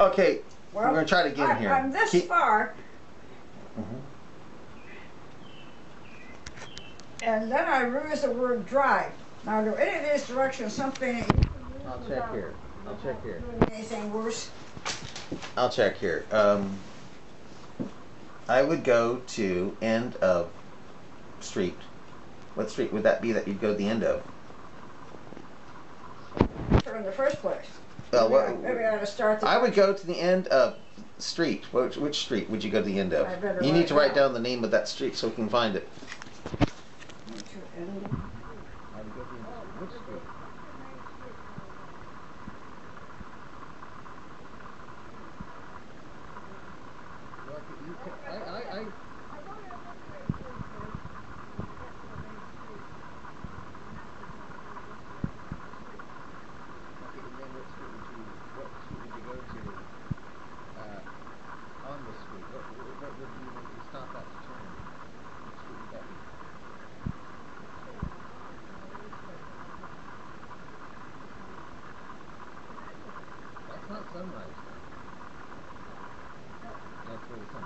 Okay, Well, we're going to try it again here. I'm this far. And then I use the word drive. Now, do any of these directions something that you can use? I'll check here. I'll check here. Doing anything worse? I'll check here. I would go to end of street. What street would that be that you'd go to the end of? In the first place. Maybe I ought to start. I would go to the end of street. Which street would you go to the end of? You need to write down the name of that street so we can find it. Which street? Sunrise. That's where the sun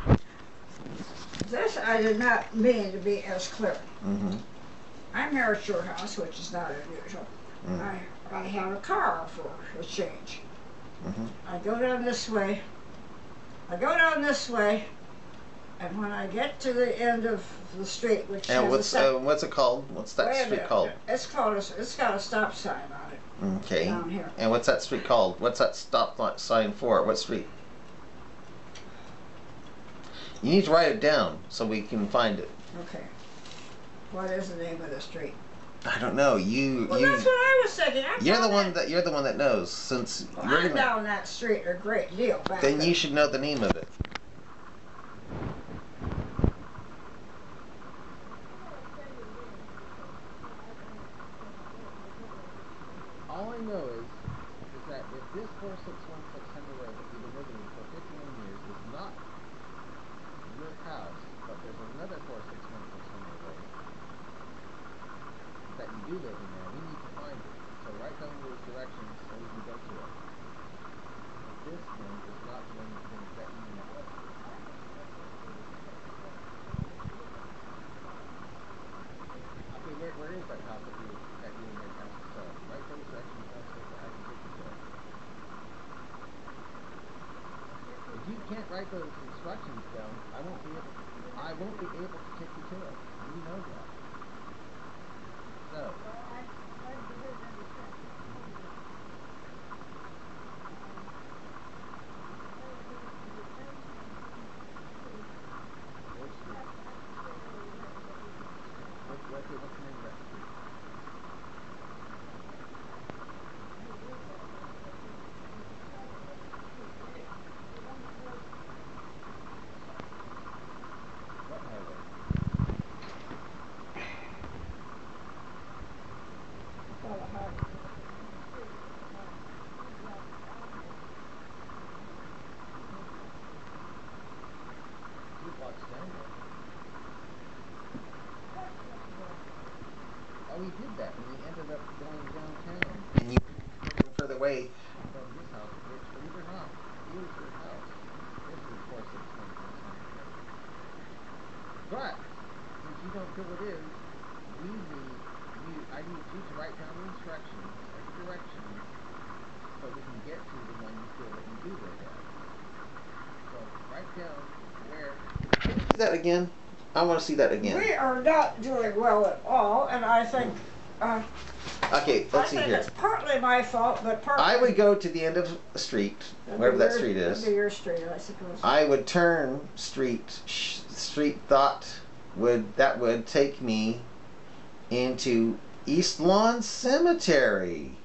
sets. This I did not mean to be as clear. Mm-hmm. I'm here at your house, which is not unusual. Mm-hmm. I have a car for a change. Mm-hmm. I go down this way. And when I get to the end of the street, which and what's it called? What's that street called? It's got a stop sign on it. Okay. Down here. And what's that street called? What's that stop sign for? What street? You need to write it down so we can find it. Okay. What is the name of the street? I don't know. Well, that's what I was thinking. You're the one that knows. Since you're I'm down that street a great deal. Then you should know the name of it. All I know is that if this 4616 Henry Road that you've been living in for 51 years is not your house, but there's another 4616 Henry Road that you do live in there, we need to find it. So write down those directions so we can go to it. But this one is not the one that you know. Okay, where is that house that you and your house is selling? Write those directions down so that I can get you to it. If you can't write those instructions down, I won't be able to take you to it. You know that. So. What's the name of that street? What highway? Oh, we did that, and we ended up going downtown. And you went further away from this house, which, believe it or not, is your house. This is 4616. But, since you don't feel it is, I need you to write down the instructions, or directions, so we can get to the one you feel that you do live at. So, write down where... See that again? I want to see that again. We are not doing well at all, and I think... okay, let's see here. I think it's partly my fault, but partly... I would go to the end of the street, wherever that street is. Under your street, I suppose. I would turn street that would take me into East Lawn Cemetery.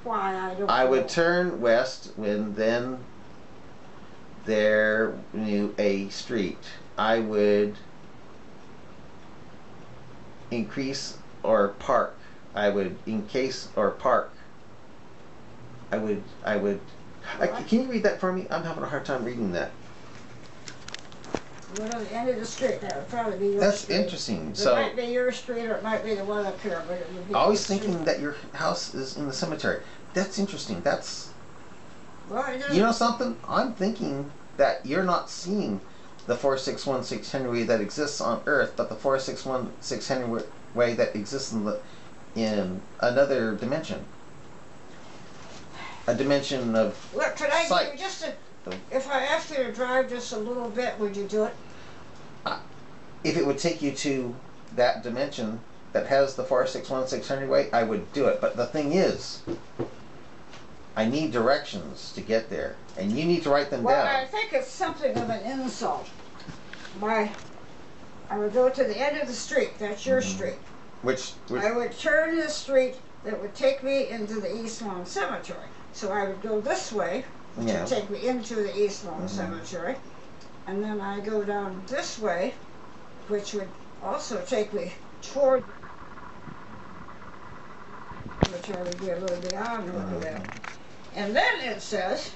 Why, I don't know. I would turn west when then there knew a street. I would increase or park. I would encase or park. Can you read that for me? I'm having a hard time reading that. The one at the end of the street. That would probably be your That's street. interesting. It So might be your street, or it might be the one up here, but it would be. I was your thinking street. that your house is in the cemetery. That's interesting. That's, Well, it doesn't. you know something? I'm thinking that you're not seeing the 4616 Henry that exists on Earth, but the 4616 Henry way that exists in another dimension. A dimension of Look, could I sight. give you just a? If I asked you to drive just a little bit, would you do it? If it would take you to that dimension that has the 4616 Henry way, I would do it. But the thing is, I need directions to get there, and you need to write them Well, down. I think it's something of an insult. I would go to the end of the street. That's your street. Which I would turn the street that would take me into the East Lawn Cemetery. So I would go this way, which Yeah. would take me into the East Lawn Cemetery, and then I go down this way, which would also take me toward the cemetery, would be a little beyond where we're at. And then it says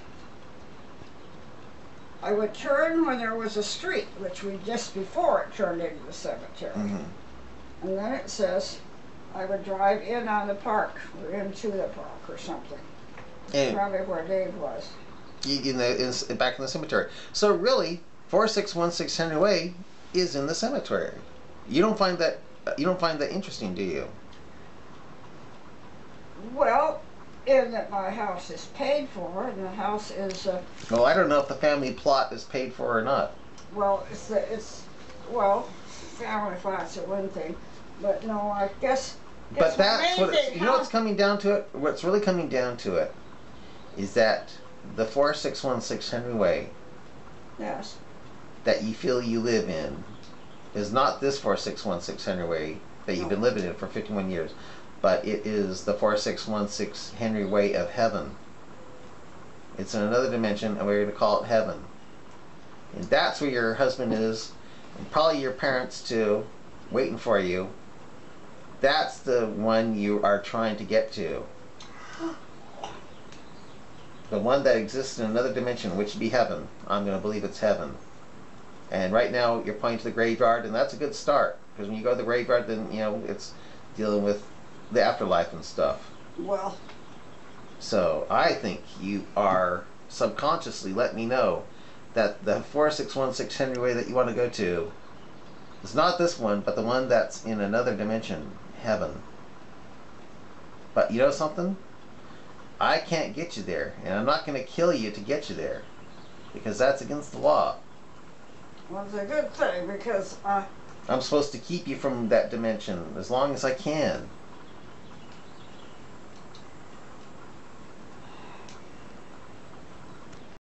I would turn when there was a street, which would just before it turned into the cemetery. And then it says I would drive in on the park, or into the park or something. And Probably where Dave was. back in the cemetery. So really, 4616 Henry Way is in the cemetery. You don't find that interesting, do you? Well, in that my house is paid for, and the house is, Well, I don't know if the family plot is paid for or not. well, well, family plots are one thing, but no, I guess. But that's what amazing you know. What's coming down to it? What's really coming down to it is that the 4616 Henry Way Yes. that you feel you live in is not this 4616 Henry Way that you've been living in for 51 years, but it is the 4616 Henry Way of heaven. It's in another dimension, and we're going to call it heaven. And that's where your husband is, and probably your parents too, waiting for you. That's the one you are trying to get to. The one that exists in another dimension, which would be heaven. I'm going to believe it's heaven. And right now you're pointing to the graveyard, and that's a good start. Because when you go to the graveyard, then, you know, it's dealing with the afterlife and stuff. Well, So I think you are subconsciously letting me know that the 4616 Henry Way that you want to go to is not this one, but the one that's in another dimension, heaven. But you know something? I can't get you there, and I'm not going to kill you to get you there, because that's against the law. well, it's a good thing because I'm supposed to keep you from that dimension as long as I can.